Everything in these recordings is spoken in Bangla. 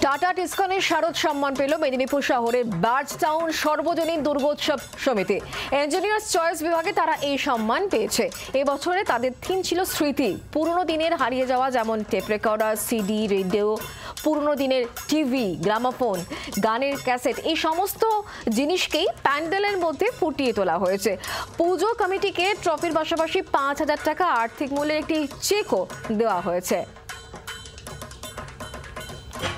টাটা টিসকনের শারদ সম্মান পেল মেদিনীপুর শহরের বার্জ টাউন সর্বজনীন দুর্গোৎসব সমিতি। ইঞ্জিনিয়ার্স চয়েস বিভাগে তারা এই সম্মান পেয়েছে। এবছরে তাদের থিম ছিল স্মৃতি। পুরনো দিনের হারিয়ে যাওয়া যেমন টেপ রেকর্ডার, সিডি, রেডিও, পুরনো দিনের টিভি, গ্রামাফোন, গানের ক্যাসেট, এই সমস্ত জিনিসকেই প্যান্ডেলের মধ্যে ফুটিয়ে তোলা হয়েছে। পুজো কমিটিকে ট্রফির পাশাপাশি 5,000 টাকা আর্থিক মূল্যের একটি চেকও দেওয়া হয়েছে।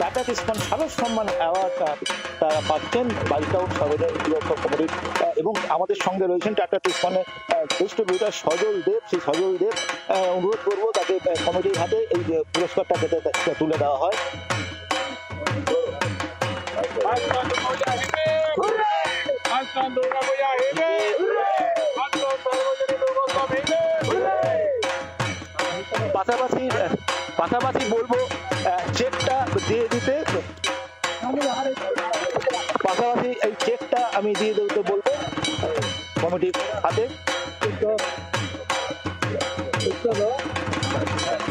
টাটা টিসকন শারদ সম্মান অ্যাওয়ার্ড তারা পাচ্ছেন বালিটাউন সর্বজনীন দুর্গোৎসব কমিটির, এবং আমাদের সঙ্গে রয়েছেন টাটা টিসকনের ডিস্ট্রিবিউটর সজল দেব। সেই সজল দেব অনুরোধ করবো তাকে কমিটির হাতে এই পুরস্কারটা তুলে দেওয়া হয়। পাশাপাশি বলবো চেকটা দিয়ে দিতে, পাশাপাশি এই চেকটা আমি দিয়ে দিতে বলবো কমিটির হাতে।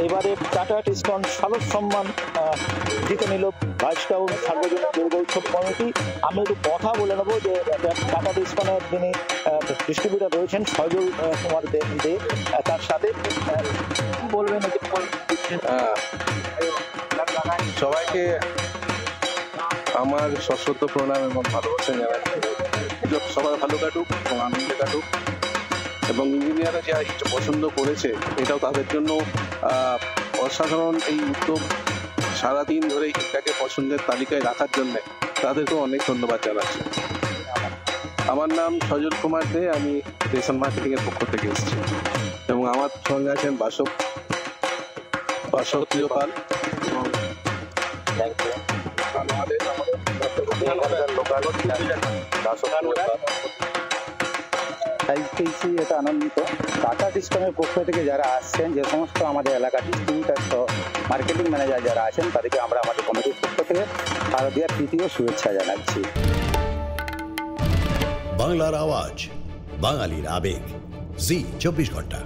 এবারে টাটা টিসকন শারদ সম্মান জিতে নিল বার্জ টাউন সর্বজনীন দুর্গোৎসব কমিটি। আমি একটু কথা বলে নেবো যে টাটা টিসকনের যিনি ডিস্ট্রিবিউটর রয়েছেন সজল কুমার দেব, তার সাথে বলবেন। সবাইকে আমার সশ্রদ্ধ প্রণাম এবং ভালোবাসা জানাচ্ছি। সবাই ভালো কাটুক এবং আনন্দে কাটুক, এবং ইঞ্জিনিয়াররা যা পছন্দ করেছে এটাও তাদের জন্য অসাধারণ এই উদ্যোগ। সারাদিন ধরে এটাকে পছন্দের তালিকায় রাখার জন্য তাদেরকেও অনেক ধন্যবাদ জানাচ্ছি। আমার নাম সজল কুমার দে, আমি রেশন মার্কেটিং এর পক্ষ থেকে এসেছি, এবং আমার সঙ্গে আছেন বাসব প্রিয়পাল এবং এটা আনন্দিত টাটা টিসকনের পক্ষ থেকে যারা আসছেন, যে সমস্ত আমাদের এলাকার ডিস্ট্রিবিউটার মার্কেটিং ম্যানেজার যারা আছেন, তাদেরকে আমরা আমাদের কমিটির পক্ষ থেকে শারদীয়ার প্রীতি ও শুভেচ্ছা জানাচ্ছি। বাংলার আওয়াজ, বাঙালির আবেগ, জি 24 ঘন্টা।